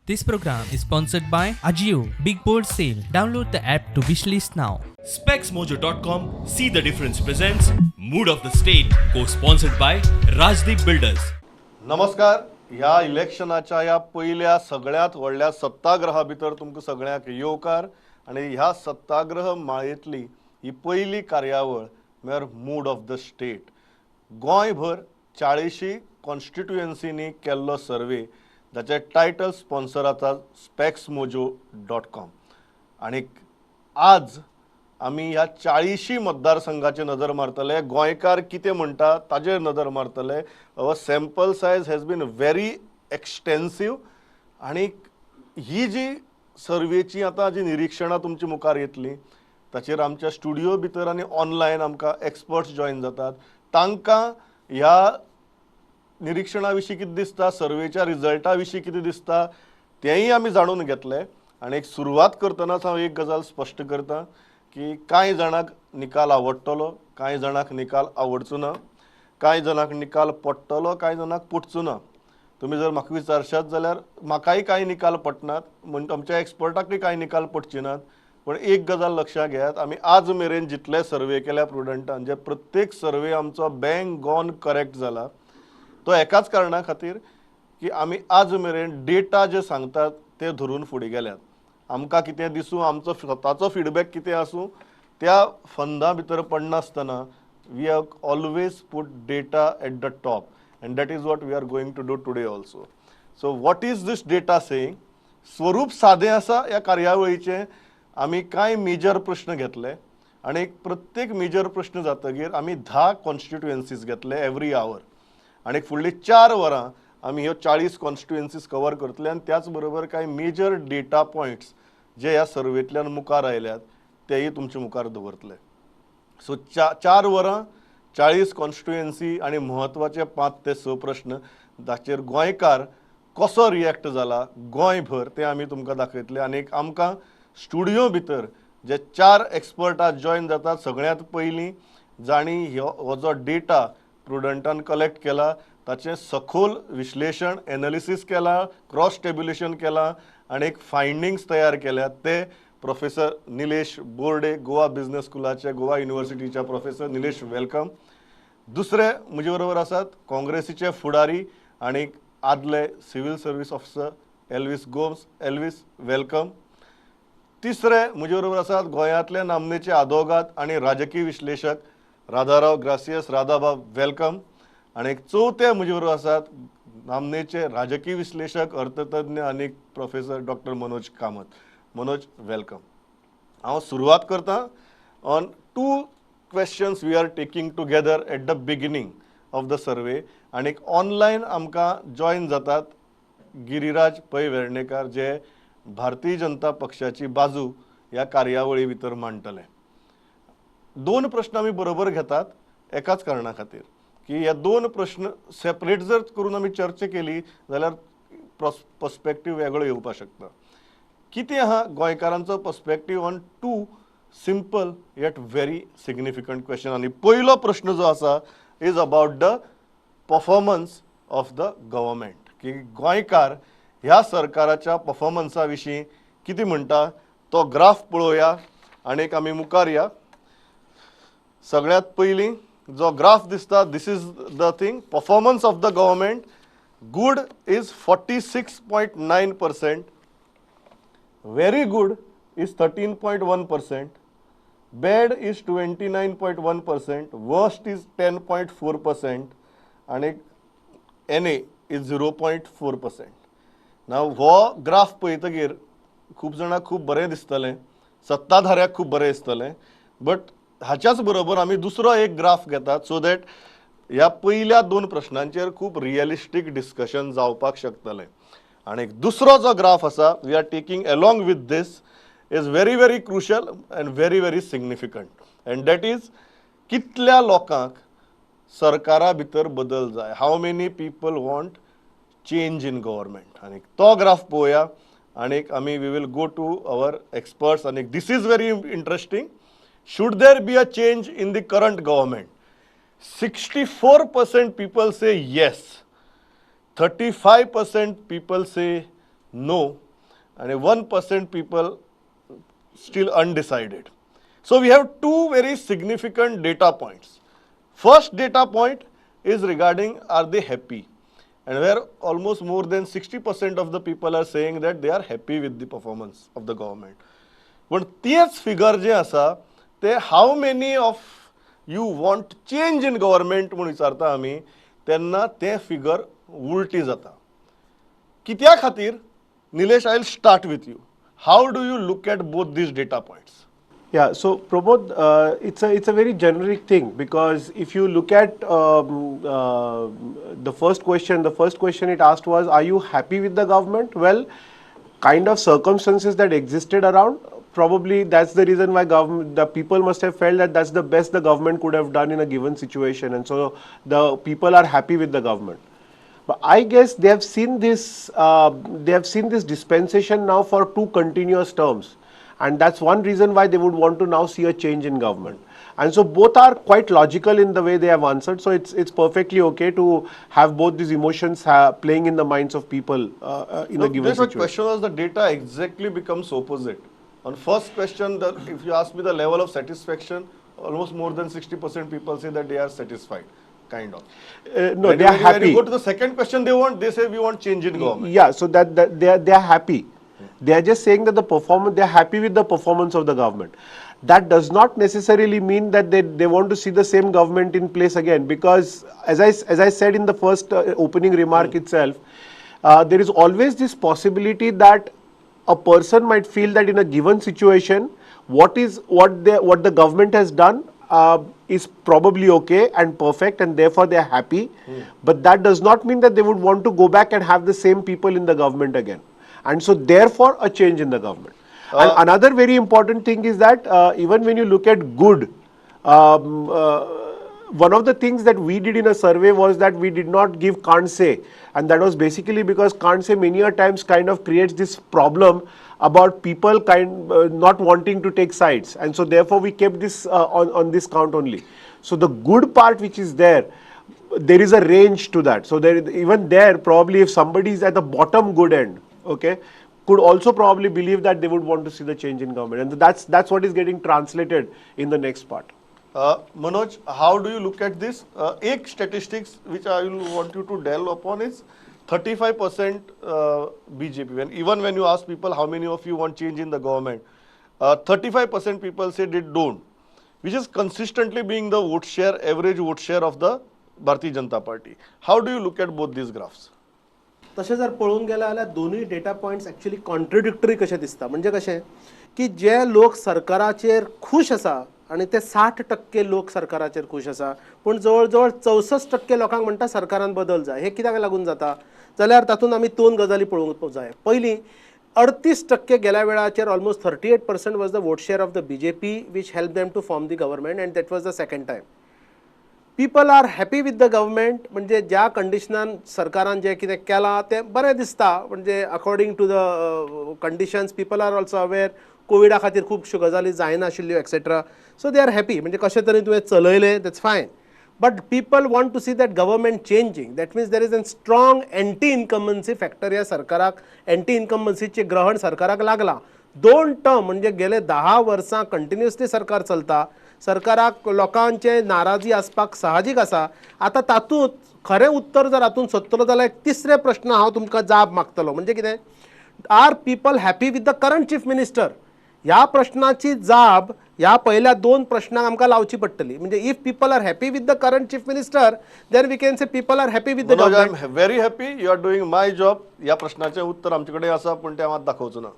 This program is sponsored by Ajio Big Board Sale. Download the app to wishlist now. SpecsMojo.com See the Difference presents Mood of the State, co-sponsored by Rajdeep Builders. नमस्कार. ह्या इलेक्शनाच्या या पहिल्या सगळ्यात व्हडल्या सत्ताग्रहा भितर तुमकां सगळ्यांक येवकार आणि ह्या सत्ताग्रह माळेंतली ही पहिली कार्यावळ म्हळ्यार मूड ऑफ द स्टेट. गोंयभर 40 कॉन्स्टिट्युएन्सीनी केल्लो सर्वे जाचे टायटल स्पॉन्सर आसा SpecsMojo.com. आणि आज आमी ह्या 40 मतदारसंघाचे नजर मारतले. गोंयकार कितें म्हणटा ताजेर नजर मारतले. Our sample size has been very extensive आणि ही जी सर्वेची आतां जी निरीक्षणां तुमच्या मुखार येतली ताचेर आमच्या स्टुडियो भितर आनी ऑनलायन आमकां एक्सपर्ट्स जॉइन जातात. तांकां ह्या निरीक्षणा विशीं कितें दिसता, सर्वेच्या रिजल्टा विशीं कितें दिसता तेंय आमी जाणून घेतले. आनी एक सुरवात करतनाच हांव एक गजाल स्पश्ट करता की कांय जाणांक निकाल आवडटलो, कांय जाणांक निकाल आवडचो ना, कांय जाणांक निकाल पडटलो, कांय जाणांक पडचो ना. तुमी जर म्हाका विचारशात जाल्यार म्हाकाय कांय निकाल पडनात, म्हणजे आमच्या एक्सपर्टाकय कांय निकाल पडचे नात. पण एक गजाल लक्षात घेयात, आमी आज मेरेन जितले सर्वे केल्या प्रुडंटान, जे प्रत्येक सर्वे आमचो बँग ऑन करेक्ट जाला, तो एकाच कारणां खातीर की आमी आज मेरेन डेटा जे सांगतात ते धरून फुडें गेल्यात. आमकां कितें दिसूं, आमचो स्वताचो फीडबॅक कितें आसूं, त्या फंदा भितर पडनासतना we have always put data at the top and that is what we are going to do today also. So what is this data saying? स्वरूप सादें आसा ह्या कार्यावळीचें. आमी कांय मेजर प्रश्न घेतले आनी प्रत्येक मेजर प्रश्न जातकीर आमी 10 कॉन्स्टिट्युएन्सीज घेतले एवरी आवर आनी फुडलीं 4 वरां आमी ह्यो 40 कॉन्स्टिट्युएन्सीज कवर करतले. आनी त्याच बरोबर कांय मेजर डेटा पॉयंट्स जे ह्या सर्वेंतल्यान मुखार आयल्यात तेय तुमचे मुखार दवरतले. सो 4 वरां 40 कॉन्स्टिट्युएन्सी आनी म्हत्वाचे 5 ते 6 प्रश्न जाचेर गोंयकार कसो रिएक्ट जाला गोंयभर ते आमी तुमकां दाखयतले. आनी आमकां स्टुडियो भितर जे 4 एक्सपर्ट आज जॉइन जातात, सगळ्यांत पयलीं जाणी हो जो डेटा प्रुडंटान कलेक्ट केला ताचें सखोल विश्लेशण एनालिसीस केला, क्रॉस टेब्युलेशन केला आनी एक फायंडिंग्स तयार केल्यात. ते प्रोफेसर निलेश बोर्डे, गोवा बिझनेस स्कुलाचे, गोवा युनिवर्सिटीच्या प्रोफेसर. निलेश, वेलकम. दुसरे म्हजे बरोबर आसात काँग्रेसीचे फुडारी आनी आदले civil service officer Elvis Gomes. Elvis, welcome. तिसरे म्हजे बरोबर आसात गोंयांतले नामनेचे आदवोगाद आनी राजकीय विश्लेशक राधाराव ग्रासियस. राधाबाब, वेलकम. आनी चवथे म्हजे बरोबर आसात नामनेचे राजकीय विश्लेशक, अर्थतज्ञ आनी professor doctor Manoj Kamat. Manoj, welcome. हांव सुरवात करता on 2 questions we are taking together at the beginning of the survey. आनी ऑनलायन आमकां जॉइन जातात गिरिराज पै वेर्णेकार, जे भारतीय जनता पक्षाची बाजू ह्या कार्यावळी भितर मांडटले. 2 प्रश्न आमी बरोबर घेतात एकाच कारणां खातीर की हे 2 प्रश्न सेपरेट जर करून आमी चर्चा केली जाल्यार पर्स्पेक्टीव वेगळो येवपाक शकता. कितें आहा गोंयकारांचो perspective on 2 simple yet very significant question. आनी पयलो प्रश्न जो आसा is about the performance of the government, की गोंयकार ह्या सरकाराच्या परफॉर्मन्सा विशीं कितें म्हणटा तो ग्राफ पळोवया आनी आमी मुखार या. सगळ्यांत पयलीं जो ग्राफ दिसता, this is the thing. Performance of the government good is 46.9%, very good is 13.1%, bad is 29.1%, worst is 10.4% आनी NA इज 0.4%. नाव हो ग्राफ पळयतकीर खूब जाणांक खूब बरें दिसतलें, सत्ताधाऱ्याक खूब बरें दिसतलें. बट हाच्याच बरोबर आमी दुसरो एक ग्राफ घेतात सो दॅट ह्या पयल्या 2 प्रश्नांचेर खूब रियलिस्टीक डिस्कशन जावपाक शकतलें. आनी दुसरो जो ग्राफ आसा we are taking along with this is very very crucial and very very significant and that is कितल्या लोकांक सरकारा भितर बदल जाय, how many people want change in government. आनी तो ग्राफ पळोवया आनी आमी we will go to our experts. आनी this is very interesting. Should there be a change in the current government? 64% people say yes. 35% people say no, and 1% people still undecided. So we have two very significant data points. First data point is regarding are they happy, and where almost more than 60% of the people are saying that they are happy with the performance of the government. But तेच figure जे आसा ते how many of you want change in government म्हणून विचारता आमी तेन्ना ते figure उलटी जाता. कित्या खातीर? Nilesh, I'll start with you. How do you look at both these data points? Yeah, so Pramod, it's a very generic thing, because if you look at the first question it asked was, are you happy with the government? Well, kind of circumstances that existed around, probably that's the reason why the people must have felt that that's the best the government could have done in a given situation, and so the people are happy with the government. But I guess they have seen this dispensation now for 2 continuous terms. And that's one reason why they would want to now see a change in government. And so both are quite logical in the way they have answered. So it's perfectly okay to have both these emotions playing in the minds of people in a given situation. Question was the data exactly becomes opposite. On first question, if you ask me the level of satisfaction, almost more than 60% people say that they are satisfied. Kind of. No, they are happy. When you go to the second question, they say we want change in government. Yeah, so that they are happy. They are just saying that they are happy with the performance of the government. That does not necessarily mean that they want to see the same government in place again, because as I said in the first opening remark itself, there is always this possibility that a person might feel that in a given situation, what the government has done is probably okay and perfect, and therefore they are happy. But that does not mean that they would want to go back and have the same people in the government again. And so therefore a change in the government. And another very important thing is that even when you look at good, one of the things that we did in a survey was that we did not give can't say, and that was basically because can't say many a times kind of creates this problem about people not wanting to take sides, and so therefore we kept this on this count only. So the good part which is there is a range to that. So even there probably if somebody is at the bottom good end, okay, could also probably believe that they would want to see the change in government, and that's what is getting translated in the next part. Manoj, how do you look at this? Ek statistics which I will want you to delve upon is 35% BJP. Even when you ask people how many of you want change in the government, 35% people say they don't, which is consistently being the vote share, average vote share of the Bharatiya Janata Party. How do you look at both these graphs? तशें जर पळोवंक गेले जाल्यार दोनूय data points actually contradictory कशें दिसता. म्हणजे कशें की जे लोक सरकाराचेर खूश आसा आनी ते 60% लोक सरकाराचेर खूश आसा, पूण जवळ जवळ 64% लोकांक म्हणटा सरकारान बदल जाय. हे कित्याक लागून जाता जाल्यार तातूंत आमी 2 गजाली पळोवंक जाय. पयली 38% गेल्या वेळाचेर almost 38% was the vote share of the BJP which helped them to form the government, and that was the second time. People are happy with the government, म्हणजे ज्या कंडिशनान सरकारान जे कितें केलां तें बरें दिसता. म्हणजे according to the conditions people are also aware, कोविडा खातीर खुबश्यो गजाली जायनाशिल्ल्यो etcetera. So they are happy. म्हणजे कशें तरेन तुवें चलयलें that's fine. But people want to see that government changing. That means there is a strong anti incumbency factor ह्या सरकाराक, एंटी इन्कमन्सीचें ग्रहण सरकाराक लागलां. 2 टर्म म्हणजे गेले 10 वर्सां कंटिन्युअसली सरकार चलता. सरकाराक लोकांचे नाराजी आसपाक साहजीक आसा. आतां तातूंत खरें उत्तर जर हातूंत सोदतलो जाल्यार एक तिसरे प्रश्न हांव तुमकां जाप मागतलो. म्हणजे कितें, are people happy with the current chief minister? ह्या प्रश्नाची जाप ह्या पयल्या 2 प्रश्नांक आमकां लावची पडटली. म्हणजे if people are happy with the current chief minister, then we can say people are happy with the government. I am very happy you are doing my job. ह्या प्रश्नाचें उत्तर आमचे कडेन आसा, पूण तें हांव दाखोवचो ना.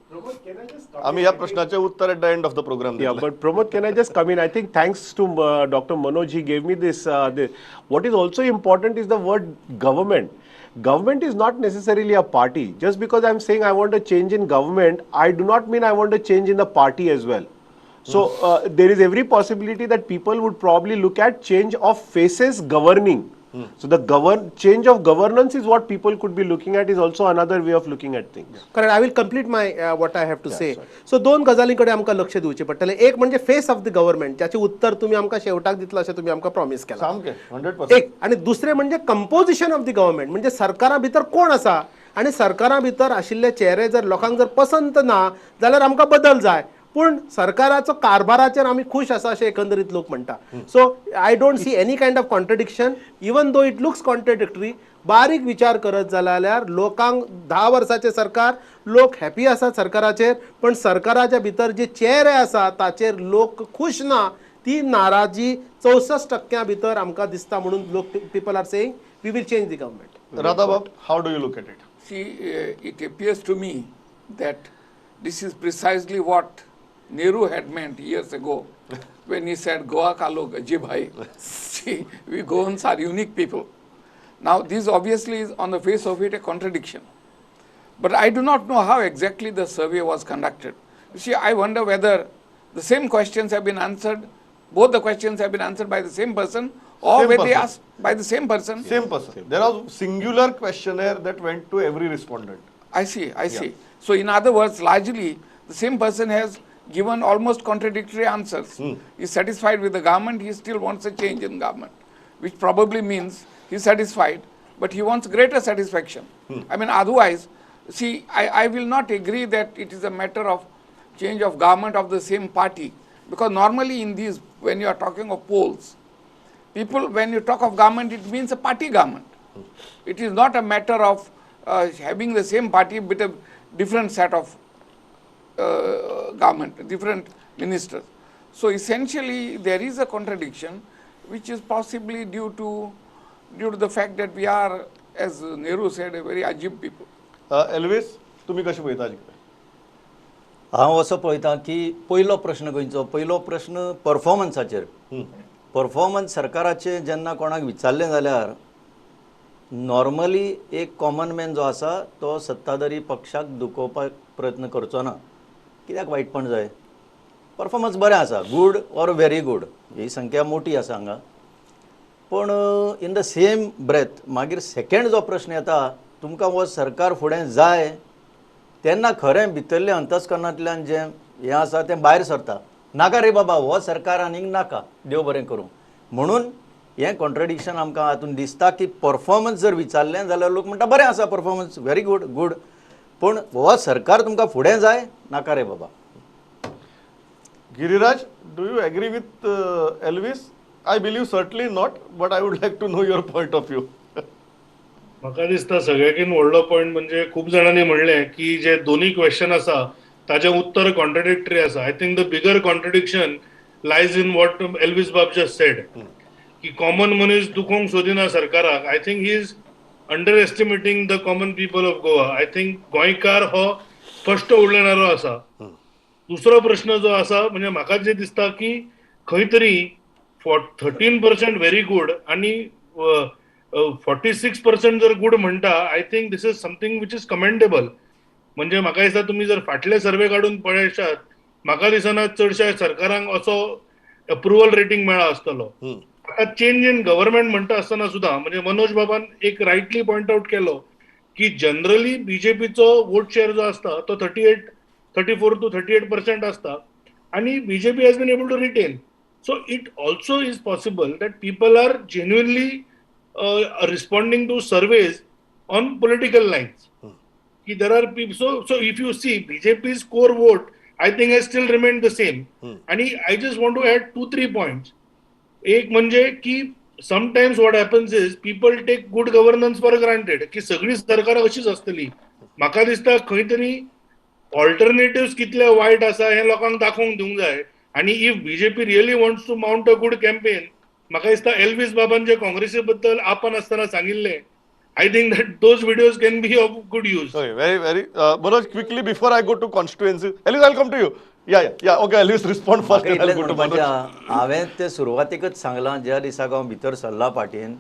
आमी ह्या प्रश्नाचें उत्तर at the end of the program. Yeah, but Pramod, can I just come in? I think thanks to Dr. Manoj, he gave me this. What is also important is the word government. Government is not necessarily a party. Just because I'm saying I want a change in government, I do not mean I want a change in the party as well. So there is every possibility that people would probably look at change of faces governing. So the change of governance is what people could be looking at, is also another way of looking at things. Correct. I will complete my what I have to say. So 2 गजाली कडेन आमकां लक्ष दिवचें पडटलें. एक म्हणजे face of the government, ज्याचें उत्तर तुमी आमकां शेवटाक दितलो अशें तुमी आमकां प्रॉमिस केलां. सामकें 100%. एक, आनी दुसरें म्हणजे कंपोजिशन ऑफ द गव्हर्नमेंट, म्हणजे सरकारा भितर कोण आसा. आनी सरकारा भितर आशिल्ले चेहरे जर लोकांक जर पसंत ना जाल्यार आमकां बदल जाय, पूण सरकाराचो कारभाराचेर आमी खुश आसा अशें एकंदरीत लोक म्हणटा. So I don't see any kind of contradiction, even though it looks contradictory. बारीक विचार करत जाल्यार लोकांक 10 वर्साचें सरकार, लोक हॅपी आसात सरकाराचेर, पण सरकाराच्या भितर जे चेहरे आसा ताचेर लोक खुश ना. ती नाराजी 64% भितर आमकां दिसता, म्हणून लोक people are saying we will change the government. राधाबाब, how do you look at it? See, it appears to me that this is precisely what Nehru had meant years ago when he said, Goa ka log ajib hai. See, we Goans are unique people. Now, this obviously is on the face of it a contradiction. But I do not know how exactly the survey was conducted. You see, I wonder whether the same questions have been answered, both the questions have been answered by the same person, or Same were they person. asked by the same person. Same person. There was singular questionnaire that went to every respondent. I see. So in other words, largely the same person has given almost contradictory answers. He's satisfied with the government, he still wants a change in government, which probably means he's satisfied, but he wants greater satisfaction. I mean, otherwise, see, I will not agree that it is a matter of change of government of the same party, because normally in these, when you are talking of polls, people, when you talk of government, it means a party government. It is not a matter of having the same party but a different set of government, different ministers. So essentially there is a contradiction which is possibly due to the fact that we are, as Nehru said, a very ajib people. Elvis, तुम्ही कशी पळयता हाजे कडेन? हांव असो पळयतां की पयलो प्रश्न गोंयचो, पयलो प्रश्न परफॉर्मन्साचेर. परफॉर्मन्स सरकाराचे जेन्ना कोणाक विचारलें जाल्यार नॉर्मली एक कॉमन मॅन जो आसा तो सत्ताधारी पक्षाक दुखोवपाक प्रयत्न करचो ना. कित्याक वायटपण जाय? परफॉर्मन्स बरें आसा, गूड ऑर व्हेरी गूड, ही संख्या मोठी आसा हांगा. पण इन द सेम ब्रेथ मागीर सेकंड जो प्रश्न येता, तुमकां हो सरकार फुडें जाय तेन्ना खरें भितरल्या अंतस्करणांतल्यान जें हें आसा तें भायर सरता. नाका रे बाबा, हो सरकार आनीक नाका, देव बरें करूं. म्हणून हें कॉन्ट्रडिक्शन आमकां हातून दिसता की परफॉर्मन्स जर विचारलें जाल्यार लोक म्हणटा बरें आसा परफॉर्मन्स, व्हेरी गूड गूड, पूण हो सरकार तुमकां फुडें जाय, नाका रे बाबा. Giriraj, do you agree with Elvis? I believe certainly not, but I would like to know your point of view. म्हाका दिसता सगळ्याकीन व्हडलो पॉयंट म्हणजे खूब जाणांनी म्हणलें की जे दोन्ही क्वेश्चन आसा ताचें उत्तर कॉन्ट्रडिक्टरी आसा. I think the bigger contradiction lies in what Elvis बाब जस्ट सेड, की कॉमन मनीस दुखोवंक सोदिना सरकाराक. I think he is under estimating the common people of Goa. I think गोंयकार हो स्पश्ट उरलेणारो आसा. दुसरो प्रश्न जो आसा म्हणजे म्हाका जे दिसता की खंय तरी 13% व्हेरी गुड आणि 46% जर गुड म्हणटा, I think this is something which is commendable. म्हणजे म्हाका दिसता तुम्ही जर फाटले सर्वे काढून पळयशात, म्हाका दिसना चडशा सरकारांक असो अप्रुवल रेटिंग मेळ्ळा आसतलो. आता चेंज इन गव्हर्नमेंट म्हणटा आसतना सुद्धा म्हणजे मनोज बाबान एक रायटली पॉइंट आउट केलो की जनरली बीजेपीचो वोट शेअर जो असता तो 34 to 38% असता आणि BJP has been able to retain. So it also is possible that people are genuinely responding to surveys on political lines. There are people. So if you see BJP's core vote, I think has still remained the same. And I just want to add 2-3 points. एक म्हणजे की sometimes what happens is people take good governance for granted. की सगळी सरकारां अशीच असतली. म्हाका दिसता खंय तरी ऑल्टरनेटिव्स कितले वायट आसा हे लोकांक दाखोवंक दिवंक जाय. आणि if BJP really wants to mount a good campaign, म्हाका दिसता एल्विस बाबान जे काँग्रेसी बद्दल आपण असताना सांगिल्ले, I think that those videos can be of good use. Very, very. Manoj, quickly before I go to constituency, Elvis, I'll come to you. Yeah. Okay, Elvis, respond first. म्हाका And I'll इतलेंच go to म्हणपाचें Manoj. आहा, हांवें ते सुरवातेकच सांगलां ज्या दिसाक हांव भितर सरला पार्टीन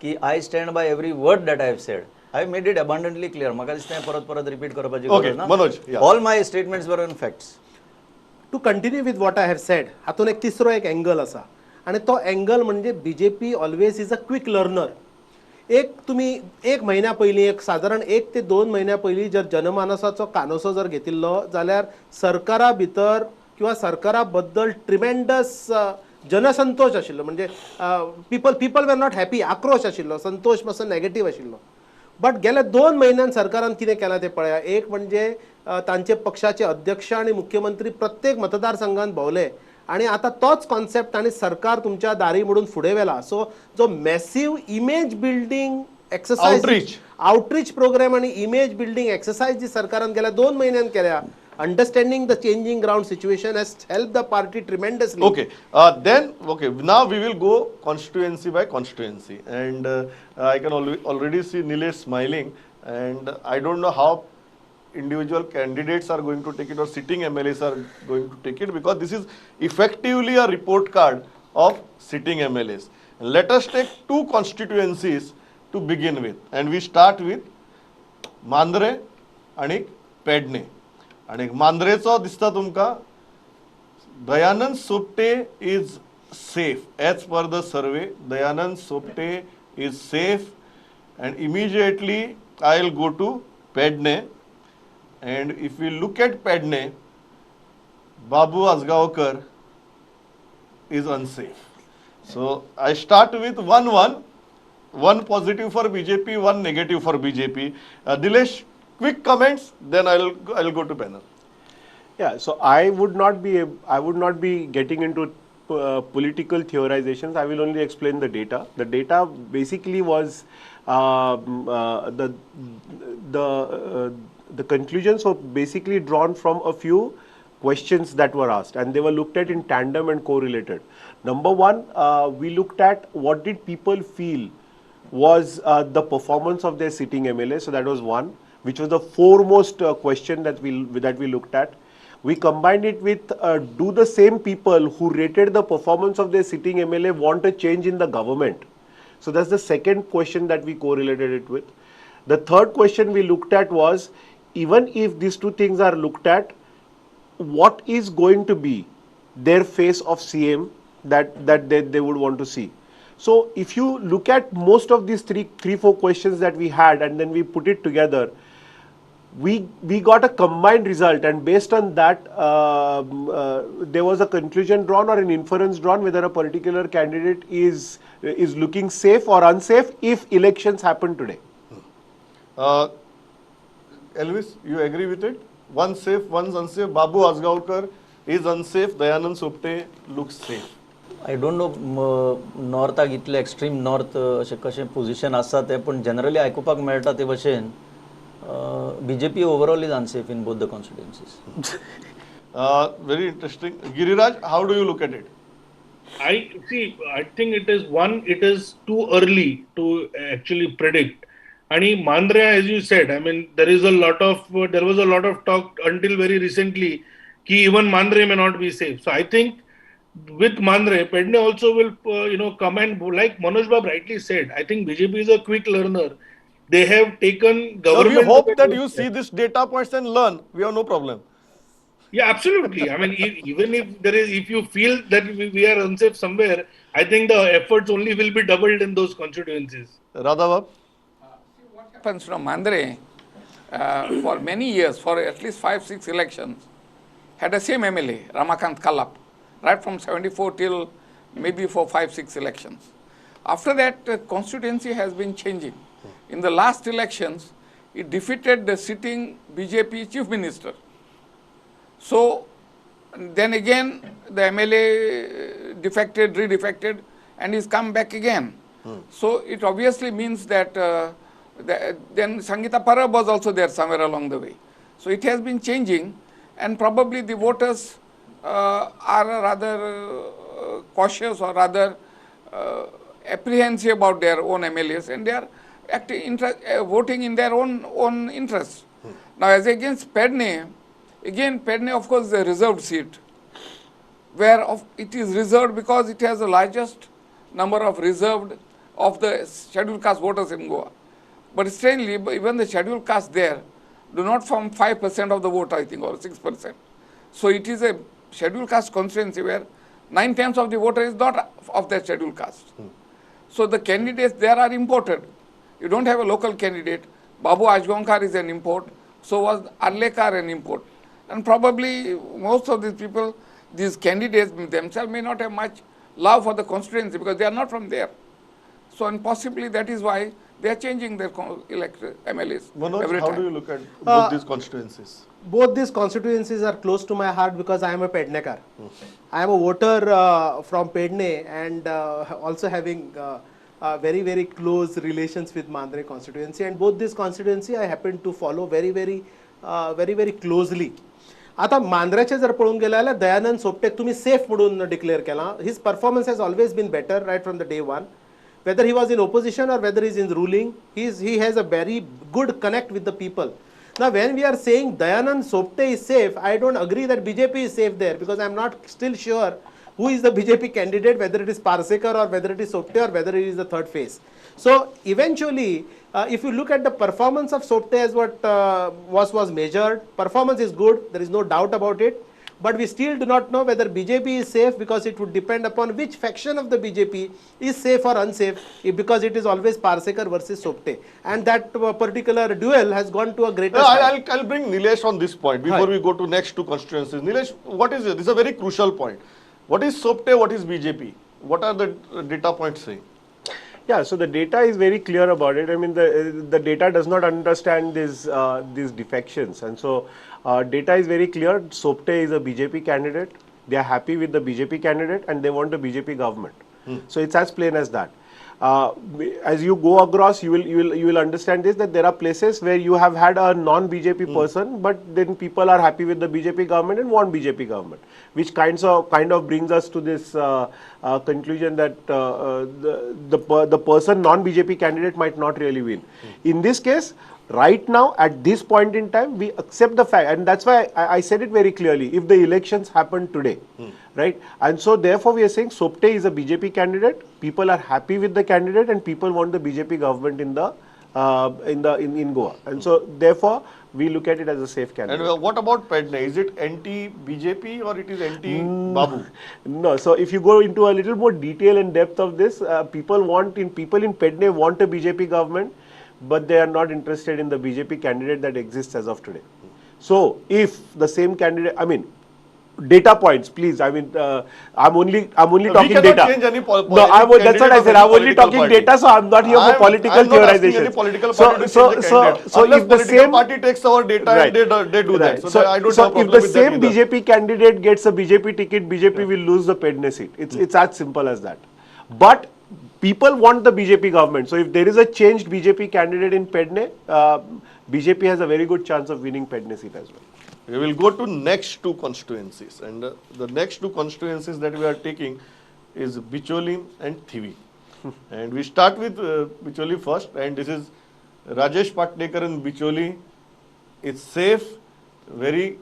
की I stand by every word that I have said. I made it abundantly clear. म्हाका दिसता हें परत परत रिपीट करपाची गरज ना. Manoj, yeah. All my statements were on facts. To continue with what I have said, हातून एक तिसरो एक एंगल आसा आणि तो एंगल म्हणजे BJP always is a quick learner. तुम्ही एक म्हयन्या पयलीं, एक सादारण 1 ते 2 म्हयन्या पयलीं जर जनमानसाचो कानोसो जर घेतिल्लो जाल्यार सरकारा भितर किंवा सरकारा बद्दल ट्रिमेंडस जनसंतोष आशिल्लो. म्हणजे पीपल वर नॉट हॅपी, आक्रोश आशिल्लो, संतोष मातसो नेगेटीव आशिल्लो. बट गेल्या 2 महिन्यात सरकारान कितें केलां तें पळया. एक म्हणजे तांचे पक्षाचे अध्यक्ष आणि मुख्यमंत्री प्रत्येक मतदारसंघात भोंवले आणि आता तोच कॉन्सेप्ट आणि सरकार तुमच्या दारी म्हणून फुडें व्हेला. सो जो massive image building exercise, outreach programme आणि इमेज बिल्डिंग एक्सरसाइज जी सरकारान गेल्या 2 महिन्यात केल्या, understanding the changing ground situation has help the party tremendously. Okay, then okay. Now we will go constituency by constituency, and I can already see Nilesh smiling, and I don't know how individual candidates are going to take it or sitting MLAs are going to take it, because this is effectively a report card of sitting MLAs. Let us take 2 constituencies to begin with, and we start with Mandrem आणि पेडणे. आणि मांद्रेचो दिसता तुमकां Dayanand Sopte is safe. As per the survey, Dayanand Sopte is safe, and immediately I'll go to Pedne. And if we look at Pedne, Babu Asgaonkar is unsafe. So I start with 1-1, 1 positive for BJP, 1 negative for BJP. Dilesh, quick comments, then I'll go to panel. Yeah, so I would not be getting into political theorizations. I will only explain the data. The data basically was the conclusions were basically drawn from a few questions that were asked, and they were looked at in tandem and correlated. Number one, we looked at what did people feel was the performance of their sitting MLA. So that was one, which was the foremost question that we looked at. We combined it with do the same people who rated the performance of their sitting MLA want a change in the government? So that's the second question that we correlated it with. The third question we looked at was, even if these 2 things are looked at, what is going to be their face of CM that they would want to see? So if you look at most of these 3-4 questions that we had, and then we put it together, we got a combined result, and based on that there was a conclusion drawn or an inference drawn whether a particular candidate is looking safe or unsafe if elections happen today. Elvis, you agree with it? One safe, one's unsafe. Babu Asgaonkar is unsafe. Dayanand Sopte looks safe. I don't know नॉर्थाक इतले extreme north अशें कशें position आसा तें, पूण generally आयकुपाक मेळटा ते भशेन BJP overall is unsafe in both the constituencies. Very interesting. Giriraj, how do you look at it? I think it is too early to actually predict. And Mandra, as you said, I mean, there was a lot of talk until very recently that even Mandre may not be safe. So I think with Mandre, Pedne also will, come and, like Manoj Bab rightly said, I think BJP is a quick learner. They have taken government. So we hope that you see this data points and learn. We have no problem. Yeah, absolutely. I mean, even if you feel that we are unsafe somewhere, I think the efforts only will be doubled in those constituencies. Radhabab? What happens from Mandre, for many years, for at least 5-6 elections, had the same MLA, Ramakant Kallap, right from 74 till maybe for 5-6 elections. After that, constituency has been changing. In the last elections, it defeated the sitting BJP chief minister. So then again, the MLA defected, redefected, and he's come back again. So it obviously means that then Sangeeta Parab was also there somewhere along the way. So it has been changing, and probably the voters are rather cautious or rather apprehensive about their own MLAs, and they are voting in their own interests. Now, as against Pedne, again, Pedne, of course, is a reserved seat, where it is reserved because it has the largest number of reserved of the scheduled caste voters in Goa. But strangely, even the scheduled caste there do not form 5% of the vote, I think, or 6%. So it is a scheduled caste constituency where 9/10 of the voter is not of that scheduled caste. So the candidates there are imported. You don't have a local candidate. Babu Asgaonkar is an import. So was Arlekar an import. And probably most of these people, these candidates themselves may not have much love for the constituency because they are not from there. So So, and possibly that is why they are changing their MLAs. Manoj, every how time. do you look at both these constituencies? Both these constituencies are close to my heart because I am a Pednekar. I am a voter from Pedne and also having very, very close relations with Mandre constituency, and both this constituency I happen to follow very, very closely. आता मांद्राचे जर पळोवंक गेले जाल्यार दयानंद सोपटेक तुम्ही safe म्हणून declare केला. His performance has always been better right from the day one. Whether he was in opposition or whether he is in ruling, he has a very good connect with the people. Now, when we are saying Dayanand Sopte is safe, I don't agree that BJP is safe there because I am not still sure who is the BJP candidate, whether it is Parsekar or whether it is Sopte or whether it is the third phase. So, eventually, if you look at the performance of Sopte as what was measured, performance is good, there is no doubt about it. But we still do not know whether BJP is safe because it would depend upon which faction of the BJP is safe or unsafe, because it is always Parsekar versus Sopte. And that particular duel has gone to a greater side. I'll bring Nilesh on this point before we go to next two constituencies. Nilesh, what is it? This is a very crucial point. What is Sopte? What is BJP? What are the data points saying? Yeah, so the data is very clear about it. I mean, the data does not understand these defections, and so data is very clear. Sopte is a BJP candidate. They are happy with the BJP candidate, and they want a BJP government. So it's as plain as that. As you go across, you will understand this, that there are places where you have had a non-BJP person, but then people are happy with the BJP government and want BJP government, which kind of brings us to this conclusion that the person non-BJP candidate might not really win. In this case, right now, at this point in time, we accept the fact, and that's why I said it very clearly, if the elections happen today, right? And so therefore we are saying Sopte is a BJP candidate, people are happy with the candidate, and people want the BJP government in Goa. And so therefore we look at it as a safe candidate. And what about Pedne? Is it anti-BJP or it is anti-Babu? No, so if you go into a little more detail and depth of this, people in Pedne want a BJP government, but they are not interested in the BJP candidate that exists as of today. So, if the same candidate, I mean, data points, please. I mean, I'm only talking data. Change any that's what I said. I'm only talking data, so I'm not here for political theorization. Any political party So if the same party takes our data and they do that. So I don't have a so if problem the with same that either. BJP candidate gets a BJP ticket, BJP will lose the Pedne seat. It's as simple as that. But people want the BJP government. So if there is a changed BJP candidate in Pedne, BJP has a very good chance of winning Pedne seat as well. We will go to next two constituencies, and the next two constituencies that we are taking is Bicholi and Thivi. And we start with Bicholi first, and this is Rajesh Patnekar in Bicholi. It's safe, very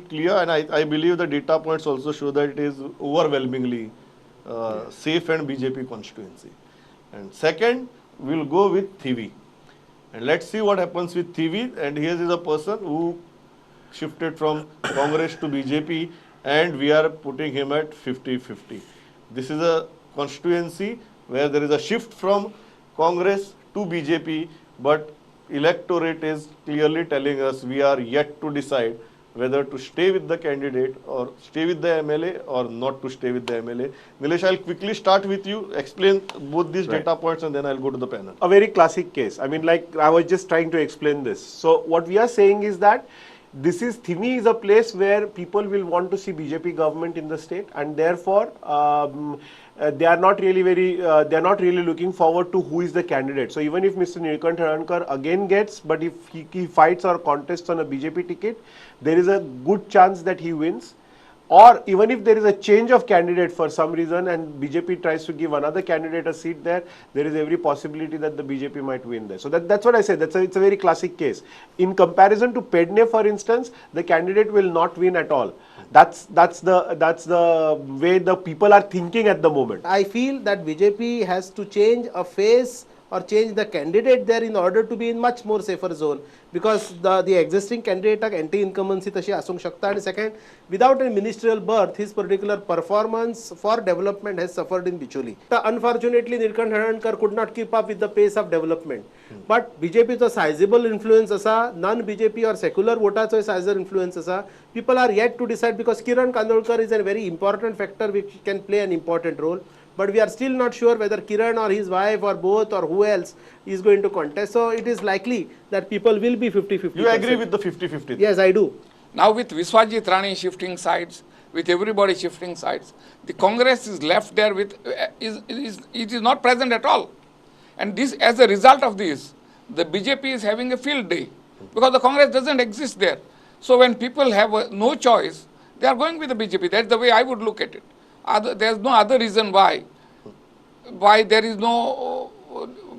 clear, and I believe the data points also show that it is overwhelmingly safe and BJP constituency. And second, we'll go with Thivi. And let's see what happens with Thivi. And here is a person who shifted from Congress to BJP, and we are putting him at 50-50. This is a constituency where there is a shift from Congress to BJP, but electorate is clearly telling us we are yet to decide whether to stay with the candidate or stay with the MLA or not to stay with the MLA. Nilesh, I'll quickly start with you. Explain both these data points and then I'll go to the panel. A very classic case. I mean, like I was just trying to explain this. So what we are saying is that Thivi is a place where people will want to see BJP government in the state, and therefore they are not really looking forward to who is the candidate. So even if Mr. Nilkant Harankar again gets, but if he fights or contests on a BJP ticket, there is a good chance that he wins. Or even if there is a change of candidate for some reason and BJP tries to give another candidate a seat there, there is every possibility that the BJP might win there. So that's what I said. It's a very classic case. In comparison to Pedne, for instance, the candidate will not win at all. That's the way the people are thinking at the moment. I feel that BJP has to change a face or change the candidate there in order to be in much more safer zone, because the existing candidate anti-incumbency tashi asung shakta, and second, without a ministerial birth, his particular performance for development has suffered in Bicholi. Unfortunately, Nilkant Harankar could not keep up with the pace of development. But BJP is a sizable influence asa, non-BJP or secular votacho is sizable influence asa. People are yet to decide, because Kiran Kandolkar is a very important factor which can play an important role. but we are still not sure whether Kiran or his wife or both or who else is going to contest. So it is likely that people will be 50-50. You agree with the 50-50? Yes, I do. Now with Viswajit Rani shifting sides, with everybody shifting sides, the Congress is left there with, it is not present at all. And this, as a result of this, the BJP is having a field day because the Congress doesn't exist there. So when people have no choice, they are going with the BJP. That's the way I would look at it. There's no other reason why there is no,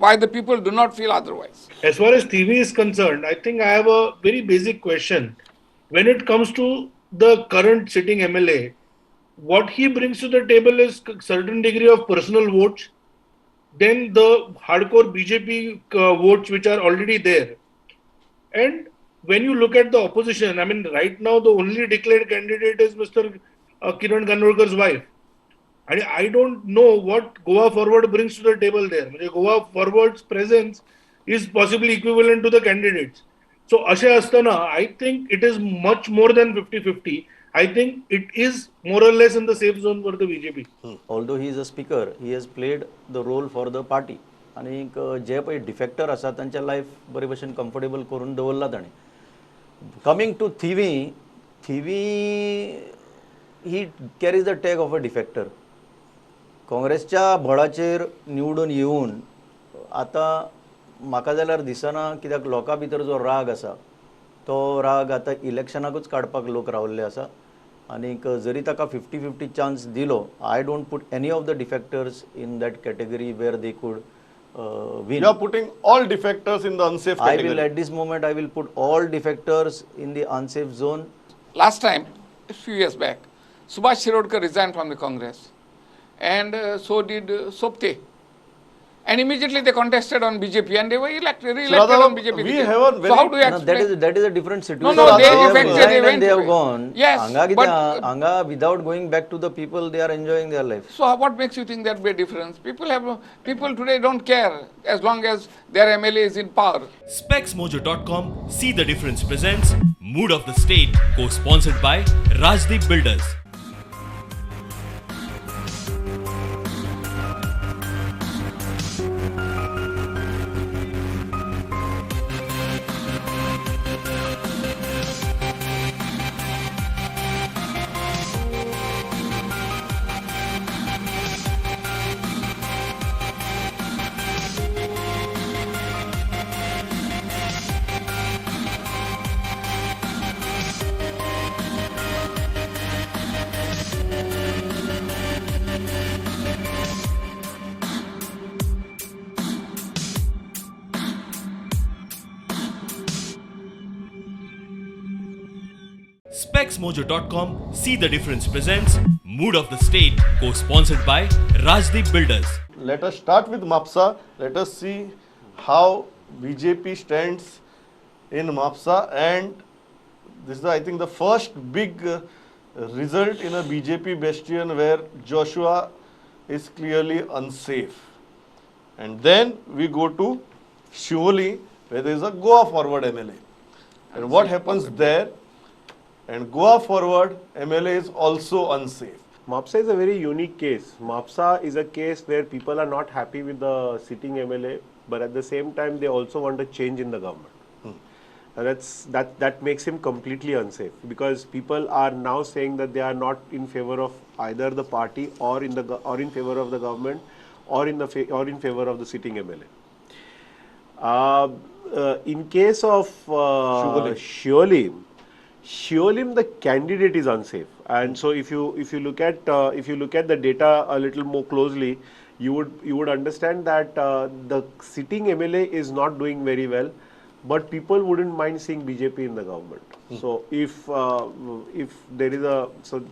why the people do not feel otherwise. As far as TV is concerned, I think I have a very basic question. When it comes to the current sitting MLA, what he brings to the table is a certain degree of personal votes, then the hardcore BJP votes which are already there. And when you look at the opposition, I mean, right now the only declared candidate is Mr. Kiran Ganurkar's wife. And I don't know what Goa Forward brings to the table there. Goa Forward's presence is possibly equivalent to the candidates. So, Ashe Astana, I think it is much more than 50-50. I think it is more or less in the safe zone for the BJP. Although he is a speaker, he has played the role for the party. आणि जे पळय डिफेक्टर आसा तांच्या life बरे भशेन comfortable करून दवरला ताणें. Coming to Thivim he carries the tag of a defector. काँग्रेसच्या बळाचेर निवडून येवन आतां म्हाका जाल्यार दिसना, कित्याक लोकां भितर जो राग आसा तो राग आतां इलेक्शनाकूच काडपाक लोक रावल्ले आसा. आनीक जरी ताका 50-50 चान्स दिलो, I don't put any of the defectors in that category where they could win. You are putting all defectors in the unsafe category. I will, at this moment, I will put all defectors in the unsafe zone. Last time, a few years back, Subhash Shirodkar resigned from the Congress, and so did Sopte. And immediately they contested on BJP, and they were re-elected on BJP. We have a very, so how do you explain? That is a different situation. No, they went. They have gone. Yes, Anga, without going back to the people, they are enjoying their life. So what makes you think that be a difference? People today don't care as long as their MLA is in power. SpexMojo.com See the Difference presents Mood of the State, co-sponsored by Rajdeep Builders. SpexMojo.com See the Difference presents Mood of the State, co-sponsored by Rajdeep Builders. Let us start with MAPSA. Let us see how BJP stands in MAPSA, and this is, I think, the first big result in a BJP bastion where Joshua is clearly unsafe. And then we go to Shivoli, where there is a Goa Forward MLA. And what happens there? And Goa Forward MLA is also unsafe. MAPSA is a very unique case. MAPSA is a case where people are not happy with the sitting MLA, but at the same time they also want a change in the government. And that makes him completely unsafe, because people are now saying that they are not in favor of either the party or in favor of the government or in favor of the sitting MLA. In case of Shiolim, the candidate is unsafe, and so if you look at the data a little more closely, you would understand that the sitting MLA is not doing very well, but people wouldn't mind seeing BJP in the government. So if there is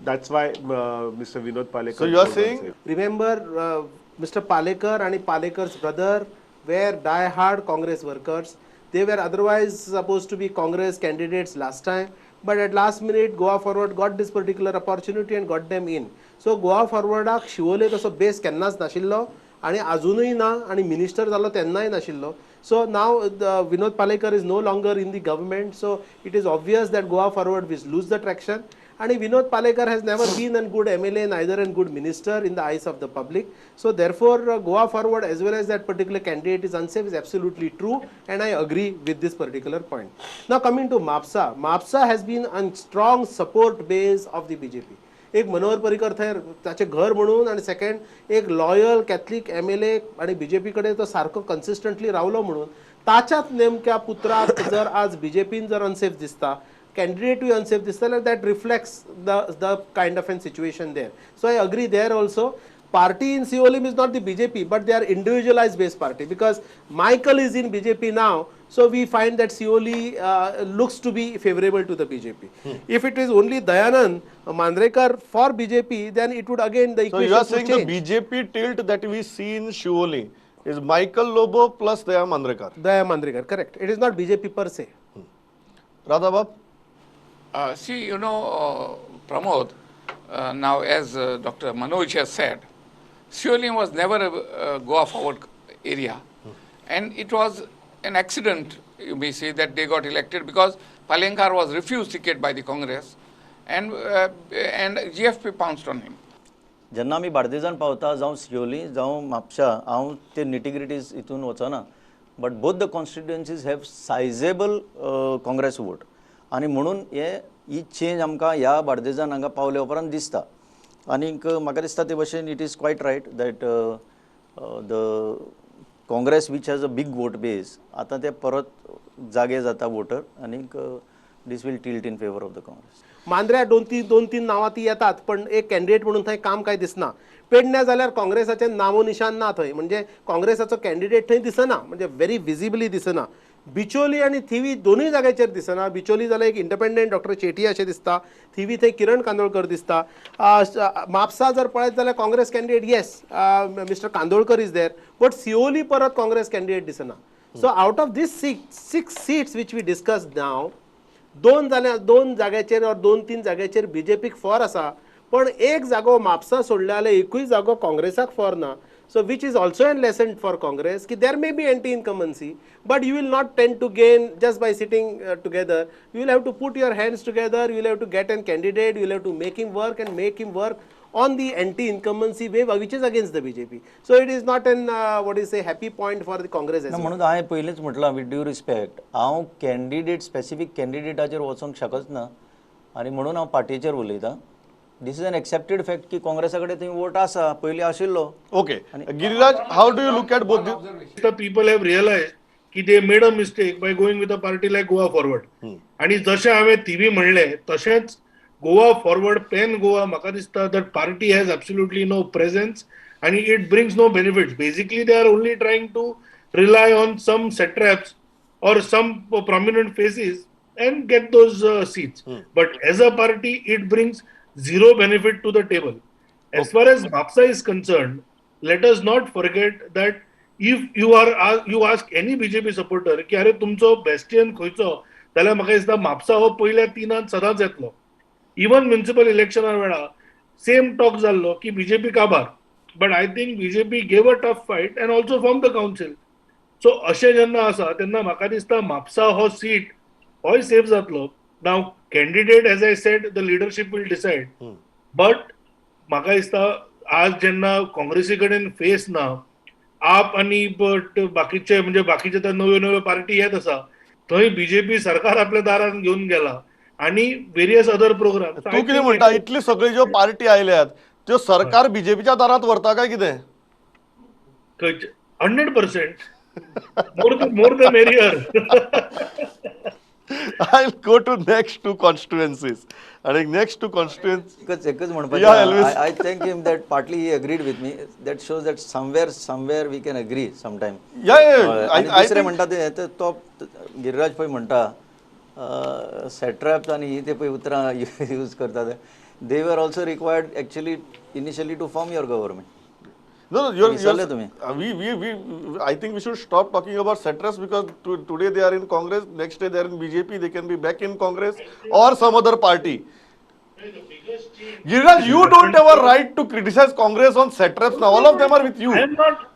that's why Mr. Vinod Palekar. So you are saying, unsafe. Remember, Mr. Palekar and Palekar's brother were die-hard Congress workers. They were otherwise supposed to be Congress candidates last time, but at last minute Goa Forward got this particular opportunity and got them in. So Goa Forwardak Shivole तसो base केन्नाच नाशिल्लो आणि अजूनही ना आणि minister जालो तेन्नाय नाशिल्लो. So now Vinod Palekar is no longer in the government, so it is obvious that Goa Forward will lose the traction. आणि Vinod Palekar has never been a good MLA, neither a good minister in the eyes of the public. So therefore, Goa forward as well as that particular candidate is unsafe is absolutely true, and I agree with this particular point. Now coming to MAPSA, MAPSA has been a strong support base of the BJP. एक मनोहर पर्रीकर थंय ताचे घर म्हणून, आणि second एक loyal Catholic MLA आणि BJP कडे तो सारको कन्सिस्टंटली रावलो म्हणून ताच्याच नेमक्या पुत्राक जर आज BJPन जर अनसेफ दिसता, candidate unsafe this that reflects the kind of a situation there. So I agree there also. Party in Seolim is not the BJP, but they are individualized based party, because Michael is in BJP now, so we find that Seoli looks to be favorable to the BJP. If it is only Dayanand Mandrekar for BJP, then it would again the equation. So you are saying change. the BJP tilt that we see in Shioli is Michael Lobo plus Daya Mandrekar. Daya Mandrekar, correct. It is not BJP per se. Radhabab? See, Pramod, now as Dr. Manoj has said, Seolim was never a Goa forward area, and it was an accident, you may say, that they got elected because Palenkar was refused ticket by the Congress, and GFP pounced on him. जेन्ना आमी बार्देजान पावता जावं सियोली जावं म्हापशा हांव ते nitty gritties हितून वचना, but both the constituencies have sizeable Congress vote, आनी म्हणून ही चेंज आमकां ह्या बार्देजान हांगा पावले उपरांत दिसता. आनीक म्हाका दिसता ते भशेन it is quite right that the Congress which has a big vote base आतां ते परत जागे जाता वोटर, आनीक this will tilt in favour of the Congress. मांद्र्या दोन तीन नांवां ती येतात, पण एक कॅन्डिडेट म्हणून थंय काम काय दिसना. पेडण्या जाल्यार काँग्रेसाचें नामो निशान ना थंय, म्हणजे काँग्रेसाचो कॅन्डिडेट थंय दिसना, म्हणजे व्हेरी विजिबली दिसना. बिचोली आणि थिवी दोनूय जाग्याचेर दिसना. बिचोली जाल्यार एक इंडिपेंडंट डॉक्टर चेटी अशें दिसता, थिवी थंय किरण कांदोळकर दिसता. म्हापसा जर पळयत जाल्यार Congress candidate yes mister Kandolkar is there, but Siolim परत काँग्रेस कॅन्डिडेट दिसना. So out of this 6 seats which we discuss नाव, दोन जाग्याचेर और 2-3 जाग्याचेर BJPक फॉर आसा, पण एक जागो म्हापसा सोडले जाल्यार एकूय जागो काँग्रेसाक फॉर ना. So which is also a lesson for Congress कि there may be anti-incumbency, but you will not tend to gain just by sitting together. You will have to put your hands together, you will have to get a candidate, you will have to make him work and make him work on the anti-incumbency wave, which is against the BJP. So it is not an what is a happy point for the Congress as well. म्हणून हांवें पयलींच म्हटलां with due respect, हांव candidate specific कॅन्डिडेटाचेर वचोंक शकच ना, आनी म्हणून हांव पार्टीचेर उलयतां. This is an accepted fact की काँग्रेसा कडेन थंय वोट आसा, पयलीं आशिल्लो. Okay. Giriraj, how do you look at both these? The people have realized की they made a mistake by going with a party like Goa Forward. आणि जशें हांवें थिवी म्हणलें तशेंच गोवा फॉरवर्ड पेन गोवा म्हाका दिसता that party has absolutely no presence and it brings no benefits. Basically they are only trying to rely on some satraps or some prominent faces and get those seats. But as a party it brings zero benefit to the table. As far as MAPSA is concerned, let us not forget that if you ask any BJP supporter की अरे तुमचो bastion खंयचो, जाल्यार म्हाका दिसता म्हापसा हो पयल्या 3 सदांच येतलो. इवन म्युनिसिपल इलेक्शना वेळा सेम टॉक जाल्लो की BJP काबार, but I think BJP gave a tough fight and also form the council. So अशें जेन्ना आसा तेन्ना म्हाका दिसता म्हापसा हो सीट होय सेफ जातलो. नाव candidate, as I said, the leadership will decide. But म्हाका दिसता आज जेन्ना काँग्रेसी कडेन फेस ना, आप आणि बाकीचे म्हणजे बाकीचे तर नव्यो पार्टी येत आसा, थंय BJP सरकार आपल्या दारान घेऊन गेला आणि वेरियस अदर प्रोग्राम. तू कितें म्हणटा, इतली सगळी ज्यो पार्टी आयल्यात त्यो सरकार BJPच्या दारांत व्हरता काय कितें? 100%. more the merrier. I'll go to next 2 constituencies. And next 2 constituencies. एकच म्हणपाचें, I thank him that partly he agreed with me. That shows that somewhere we can agree sometime. Yeah. आणि दुसरें म्हणटा ते तो गिरिराज पळय म्हणटा सॅट्रॅप्स आनी ते पळय उतरां यूज करता ते, they were also required actually initially to form your government. No, I think we should stop talking about satraps because today they are in Congress, next day they are in BJP, they can be back in Congress or some other party. Giriraj, you don't have a right to criticize Congress on satraps now. All of them are with you. I am not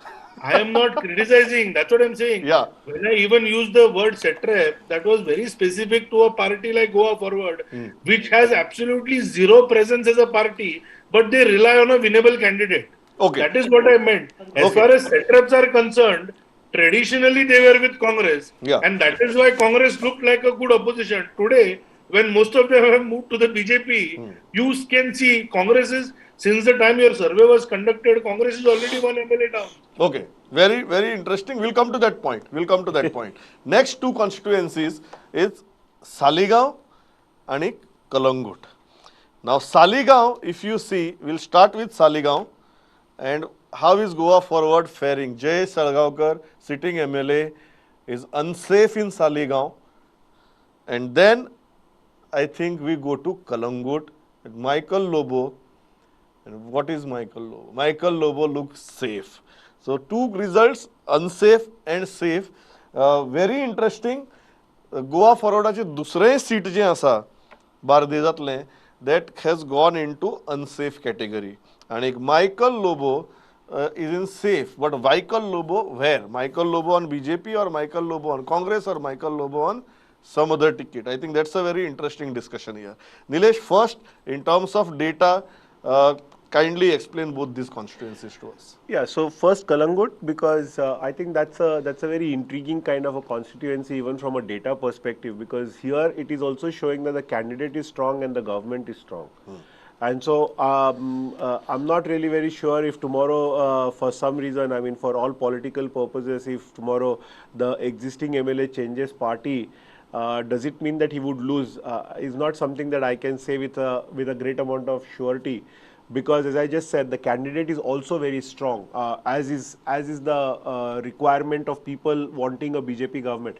I am not criticizing. That's what I'm saying. Yeah. When I even use the word satrap, that was very specific to a party like Goa Forward, which has absolutely zero presence as a party, but they rely on a winnable candidate. Okay. That is what I meant. As Okay. far as satraps are concerned, traditionally they were with Congress, Yeah. and that is why Congress looked like a good opposition. Today, when most of them have moved to the BJP, you can see Congress is, since the time your survey was conducted, Congress is already one MLA down. Okay, very, very interesting. We'll come to that point. We'll come to that point. Next two constituencies is Saligaon and Kalangut. Now, Saligaon, if you see, we'll start with Saligaon. And how is Goa Forward faring? Jay Salgaonkar, sitting MLA, is unsafe in Saligaon. And then I think we go to Kalangut. Michael Lobo. And what is Michael Lobo? Michael Lobo looks safe. So two results, unsafe and safe. Very interesting. Goa Forwardaचे दुसरे seat जे आसा बार्देजांतलें that has gone into unsafe category. And Michael Lobo is in safe. But Michael Lobo where? Michael Lobo on BJP or Michael Lobo on Congress or Michael Lobo on some other ticket? I think that's a very interesting discussion here. Nilesh, first, in terms of data, kindly explain both these constituencies to us. Yeah, so first Kalangut, because I think that's a very intriguing kind of a constituency even from a data perspective, because here it is also showing that the candidate is strong and the government is strong. And so I'm not really very sure if tomorrow, for some reason, I mean for all political purposes, if tomorrow the existing MLA changes party, does it mean that he would lose? Is not something that I can say with a great amount of surety. Because as I just said, the candidate is also very strong, as is the requirement of people wanting a BJP government.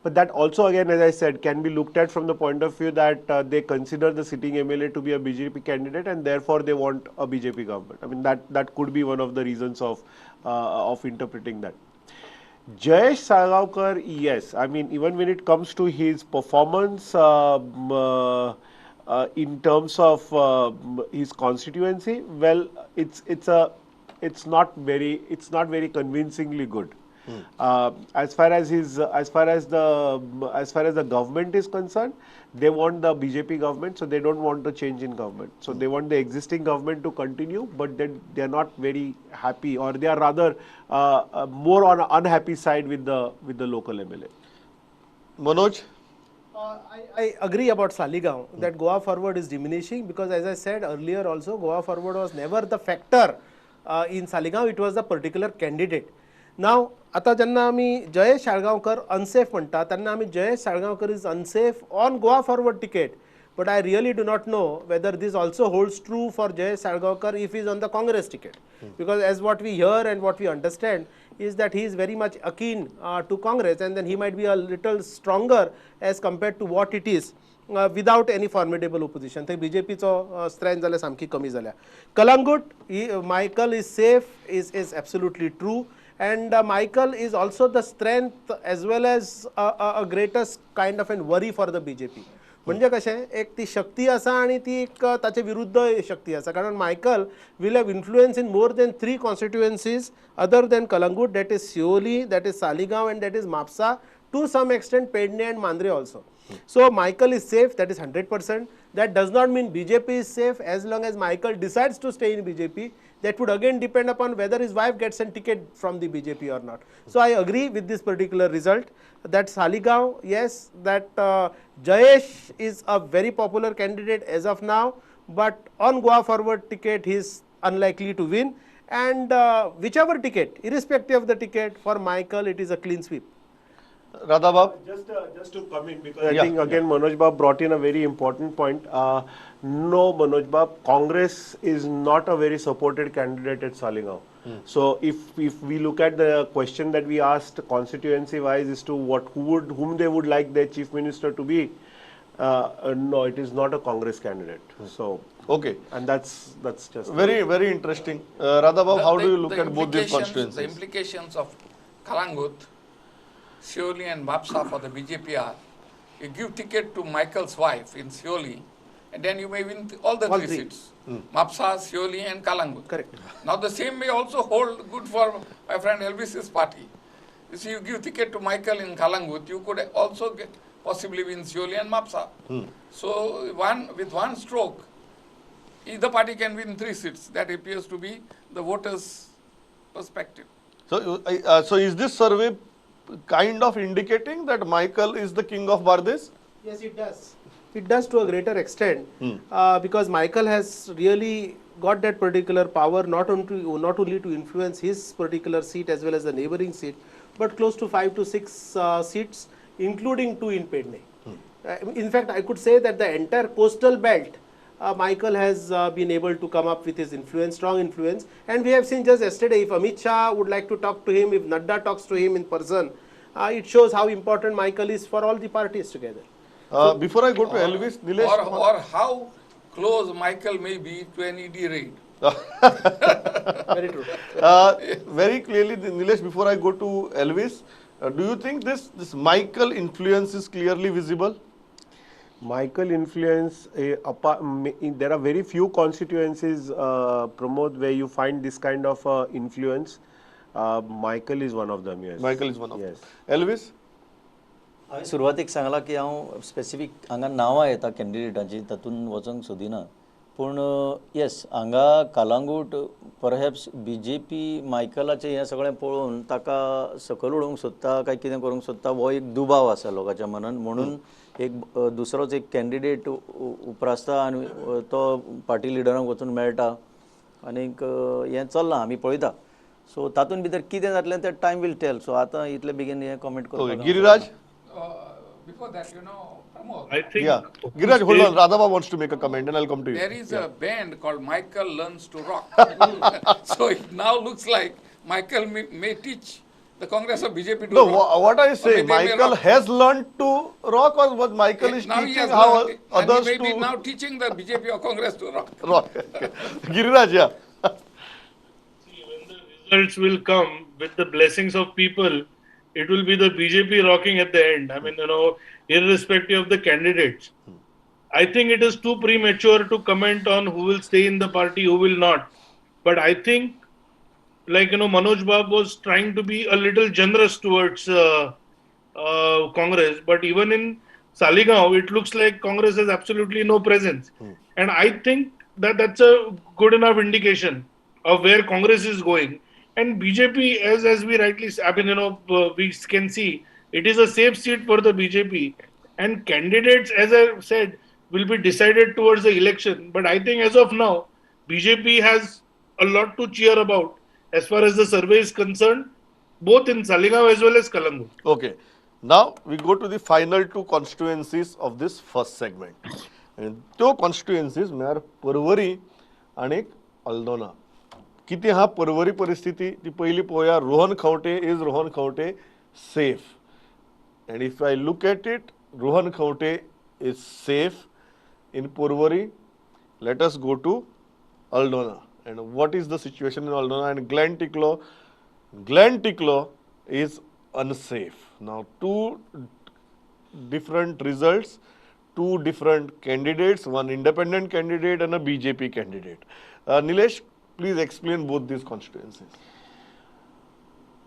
But that also, again, as I said, can be looked at from the point of view that they consider the sitting MLA to be a BJP candidate and therefore they want a BJP government. I mean, that could be one of the reasons of interpreting that. Jayesh Salgaonkar, yes. I mean, even when it comes to his performance, in terms of his constituency, well, it's not very convincingly good. As far as the government is concerned, they want the BJP government, so they don't want the change in government. So they want the existing government to continue, but they are not very happy, or they are rather more on an unhappy side with the local MLA. Manoj? I agree about Saligaon that Goa Forward is diminishing, because as I said earlier also, Goa Forward was never the factor in Saligaon, it was the particular candidate. Now, आता जेन्ना आमी Jayesh Salgaonkar unsafe म्हणटा तेन्ना आमी Jayesh Salgaonkar is unsafe on Goa Forward ticket, but I really do not know whether this also holds true for Jayesh Salgaonkar if he is on the Congress ticket, because as what we hear and what we understand is that he is very much akin to Congress, and then he might be a little stronger as compared to what it is without any formidable opposition. थंय BJPचो strength जाल्यार सामकी कमी जाल्या. Kalangut, Michael is safe is absolutely true, and Michael is also the strength as well as a greatest kind of an worry for the BJP. म्हणजे कशें एक ती शक्ती आसा आनी ती एक ताचे विरुद्ध शक्ती आसा, कारण Michael will have influence in more than 3 constituencies other than Kalangut, that is Sioli, that is Saligaon, and that is Mapsa, to some extent Pedne and Mandre also. So Michael is safe, that is 100%. That does not mean BJP is safe as long as Michael decides to stay in BJP. That would again depend upon whether his wife gets a ticket from the BJP or not. So I agree with this particular result that Saligaon, yes, that Jayesh is a very popular candidate as of now, but on Goa Forward ticket he is unlikely to win, and whichever ticket, irrespective of the ticket, for Michael it is a clean sweep. Radha Bab? Just to come in, because I think again Manoj Bab brought in a very important point. No, Manoj Bab, Congress is not a very supported candidate at Saligaon. So if we look at the question that we asked constituency wise as to whom they would like their chief minister to be, no, it is not a Congress candidate. So okay, and that's just very, very interesting. Radha Bab, how do you look at both these constituencies? The implications of Kalangut, Sioli and Mapsa for the BJP are, you give ticket to Michael's wife in Sioli, and then you may win all the three seats. Mapsa, Sioli and Kalangut. Correct. Now the same may also hold good for my friend Elvis's party. You see, you give ticket to Michael in Kalangut, you could also possibly win Sioli and Mapsa. So with one stroke, either party can win 3 seats. That appears to be the voters' perspective. So is this survey kind of indicating that Michael is the king of Bardes? Yes, it does. It does to a greater extent because Michael has really got that particular power not only to influence his particular seat as well as the neighboring seat, but close to 5 to 6 seats, including 2 in Pedne. In fact, I could say that the entire coastal belt, Michael has been able to come up with his influence, strong influence. And we have seen just yesterday, if Amit Shah would like to talk to him, if Nadda talks to him in person, it shows how important Michael is for all the parties together. Before I go to Elvis, Nilesh. Or how close Michael may be to an ED raid. Very true. Very clearly, Nilesh, before I go to Elvis, do you think this Michael influence is clearly visible? Michael influence, there are very few constituencies, Pramod, where you find this kind of influence. Michael is one of them, yes. Michael is one of yes. them. Elvis? हांवें सुरवातीक सांगलां की हांव specific हांगा नांवां येता कॅन्डिडेटांची तातूंत वचोंक सोदिना पूण येस हांगा कालांगूट परहॅप्स BJP मायकलाचें हें सगळें पळोवन ताका सकयल उडोवंक सोदता काय कितें करूंक सोदता हो एक दुबाव आसा लोकांच्या मनांत म्हणून एक दुसरोच एक कॅन्डिडेट उप्रासता आनी तो पार्टी लिडरांक वचून मेळटा आनीक हें चल्लां आमी पळयता सो तातूंत भितर कितें जातलें तें टायम वील टेल सो आतां इतले बेगीन हें कॉमेंट करपाक Giriraj? Before that, Pramod, I think. Yeah. Giriraj, hold on. Radhava wants to make a comment and I'll come to you. there is a band called Michael Learns to Rock. So it now looks like Michael may teach the Congress of BJP to No, rock. what I Or say, maybe they may Michael rock. has learned to rock, or what Michael is Now he teaching has how learned it, and others he may be to now teaching the BJP or Congress to rock. rock. Okay. Giriraj, yeah. When the results will come with the blessings of people, it will be the BJP rocking at the end. I mean, irrespective of the candidates. I think it is too premature to comment on who will stay in the party, who will not. But I think, Manoj Bab was trying to be a little generous towards Congress. But even in Saligaon, it looks like Congress has absolutely no presence. And I think that that's a good enough indication of where Congress is going. And BJP, as we rightly, we can see, it is a safe seat for the BJP. And candidates, as I said, will be decided towards the election. But I think as of now, BJP has a lot to cheer about as far as the survey is concerned, both in Saligaon as well as Kalangut. Okay. Now we go to the final 2 constituencies of this first segment. And 2 constituencies are Parvari and Aldona. किती हा परवरी परिस्थिती ती पहिली पोया Rohan Khaunte is Rohan Khawte safe? And if I look at it, Rohan Khawte is safe in Parvari. Let us go to Aldona. And what is the situation in Aldona? And Glen Tiklo is unsafe. Now 2 different results, 2 different candidates, one independent candidate and a BJP candidate. Nilesh, please explain both these constituencies.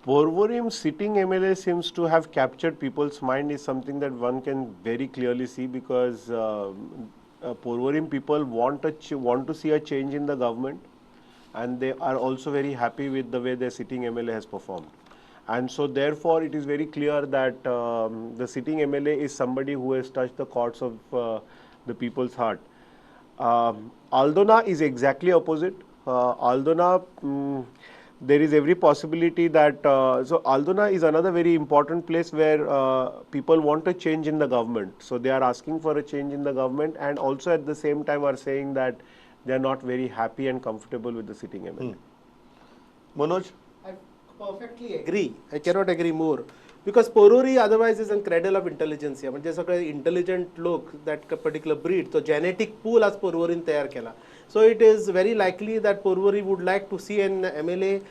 Porvorim sitting MLA seems to have captured people's mind is something that one can very clearly see because Porvorim people want to see a change in the government and they are also very happy with the way their sitting MLA has performed. And so therefore it is very clear that the sitting MLA is somebody who has touched the chords of the people's heart. Aldona is exactly opposite. Aldona, there is every possibility that, so Aldona is another very important place where people want a change in the government. So they are asking for a change in the government and also at the same time are saying that they are not very happy and comfortable with the sitting MLA. Manoj? I perfectly agree. I cannot agree more. Because Poruri otherwise is a cradle of intelligence. म्हणजे सगळे intelligent लोक, that particular breed, so genetic pool as Porvorin तयार केला. So it is very likely that Porvori would like to see an MLA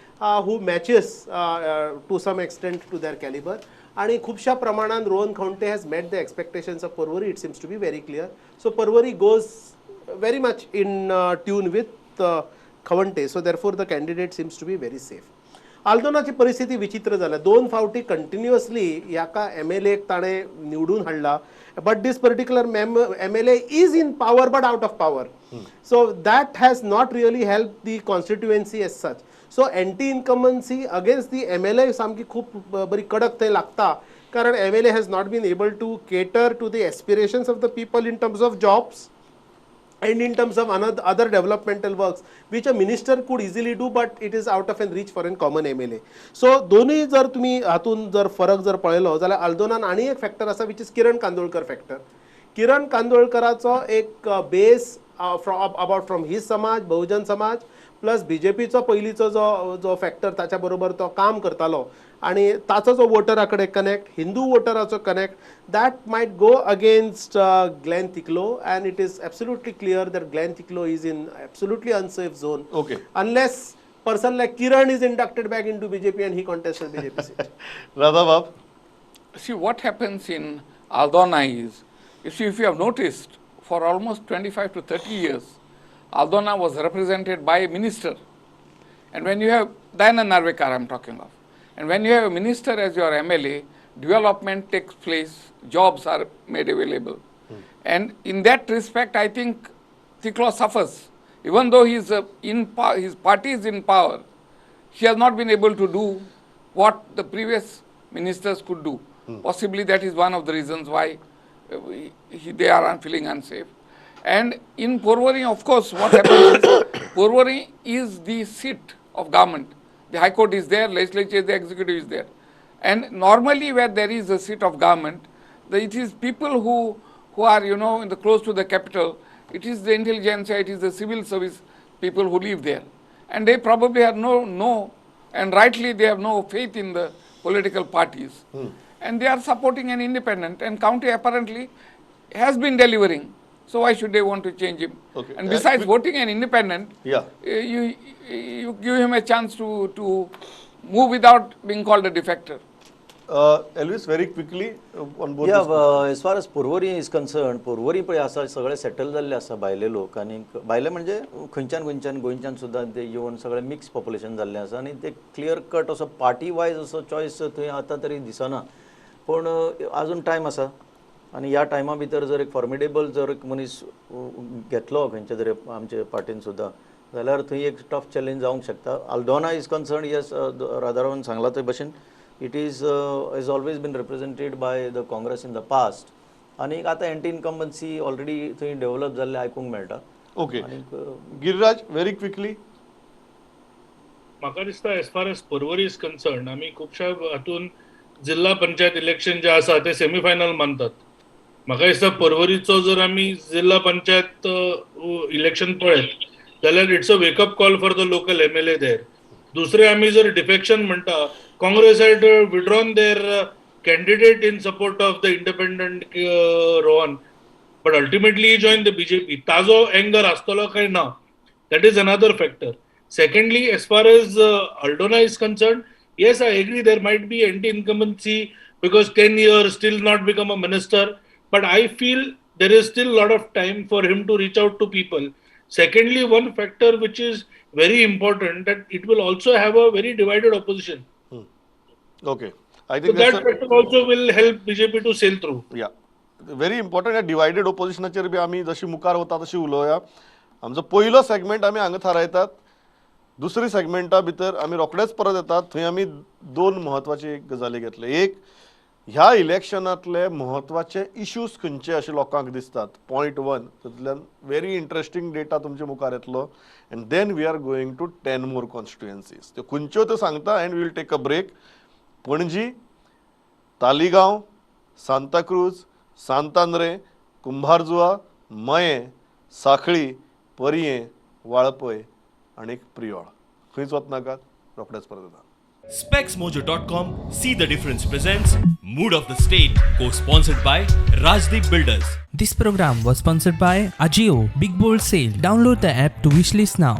who matches to some extent to their caliber. आणि खूपशा प्रमाणात Rohan Khawte has met the expectations of Porvori. It seems to be very clear. So Porvori goes very much in tune with Khawante. So therefore the candidate seems to be very safe. आल्दोनाची परिस्थिती विचित्र जाल्या. 2 फावटी continuously ह्याका MLA ताणें निवडून हाडला, but this particular MLA is in power but out of power. So that has not really help the constituency as such. So anti incumbency against the MLA सामकी खूप बरी कडक थंय लागता, कारण MLA has not been able to cater to the aspirations of the people in terms of jobs and in terms of other developmental works which a minister could easily do, but it is out of an reach for a common MLA. So दोन्ही जर तुम्ही हातून जर फरक जर पळयलो जाल्यार आल्दोनान आनी एक फॅक्टर आसा which is Kiran Kandolkar factor. Kiran कांदोळकराचो एक बेस अबाउट फ्रॉम हीज समाज, बहुजन समाज, प्लस BJPचो पयलींचो जो फॅक्टर ताच्या बरोबर तो काम करतालो आणि ताचो जो वोटरा कडेन कनेक्ट, हिंदू वोटराचो connect, that might go against Glenn Ticklow, and it is absolutely clear that Glenn Ticklow is in absolutely unsafe zone. Okay. Unless person like Kiran is inducted back into BJP and he contests a BJP seat. Radha Bab. See, what happens in Aldona is, if you have noticed, for almost 25 to 30 years, Aldona was represented by a minister. And when you have, Diana Narvekar I'm talking of, and when you have a minister as your MLA, development takes place, jobs are made available. And in that respect, I think Ticklow suffers. Even though his party is in power, he has not been able to do what the previous ministers could do. Possibly that is one of the reasons why they are feeling unsafe. And in Porvorim, of course, what happens is, Porvorim is the seat of government. The High Court is there, legislature is there, executive is there. And normally where there is a seat of government, it is people who are, in the close to the capital, it is the intelligentsia, it is the civil service people who live there. And they probably have and rightly they have no faith in the political parties. And they are supporting an independent, and county apparently has been delivering. So why should they want to change him? Okay. And besides voting an independent, Yeah. You give him a chance to move without being called a defector. Elvis, very quickly on both. Yeah, as far as Porvorim is concerned, Porvorim पळय आसा सगळे settle जाल्ले आसा भायले लोक, आनी भायले म्हणजे खंयच्यान गोंयच्यान सुद्दां ते येवन सगळे मिक्स पॉप्युलेशन जाल्लें आसा, आनी ते क्लियर कट असो पार्टी वायज असो चॉयस थंय आतां तरी दिसना. पूण आजून टायम आसा, आनी ह्या टायमा भितर जर एक फॉर्मिडेबल जर एक मनीस घेतलो खंयच्या तरी आमचे पार्टीन सुद्दां, जाल्यार थंय एक टफ चॅलेंज जावंक शकता. Aldona is concern, yes, राधारावन Sangla ते भशेन it is has always been represented by the Congress in the past, आणि आता एंटी इन्कम्बन्सी ऑलरेडी थंय डेव्हलप जाल्ले आयकूंक मेळटा. Okay, Giriraj, very quickly. म्हाका दिसता as far as Porvorim is concern, आमी खुबश्या हातून जिल्हा पंचायत इलेक्शन जे आसा ते सेमीफायनल मानतात. म्हाका दिसता पर्वरीचो जर आमी जिल्हा पंचायत इलेक्शन पळयत जाल्यार it's a wake up call for the local MLA देर. दुसरे आमी जर डिफेक्शन म्हणटा, Congress had withdrawn their candidate in support of the independent Rohan, but ultimately he joined the BJP. Tazo anger astolo kai na. That is another factor. Secondly, as far as Aldona is concerned, yes, I agree there might be anti-incumbency because 10 years still not become a minister, but I feel there is still a lot of time for him to reach out to people. Secondly, one factor which is very important, that it will also have a very divided opposition. Okay, I So think that factor also will help BJP to sail through. या very important. या divided ओपोजिशनाचेर B आमी जशी मुखार वता तशी उलोवया. आमचो पयलो सेगमेंट आमी हांगा थारायतात, दुसरी सेगमेंटा भितर आमी रोखडेच परत येतात. थंय आमी दोन म्हत्वाचे गजाली घेतले. एक, ह्या इलेक्शनांतले म्हत्वाचे इश्यूज खंयचे अशे लोकांक दिसतात. पॉयंट 1 तातूंतल्यान व्हेरी इंटरेस्टिंग डेटा तुमचे मुखार येतलो, and then we are going to 10 more constituencies. त्यो खंयच्यो त्यो सांगता, and we will take a break. Panaji, Taleigao, Santa Cruz, सांतांद्रे, कुंभारजुआ, मये, साखळी, परये, वाळपय आणि प्रियोळ. खंयच वचनाकात, रोखडेच परत येता. SpexMojo.com, See the Difference presents Mood of the State, co-sponsored by Rajdeep Builders. This program was sponsored by Ajio Big Bold Sale. Download the app to wishlist now.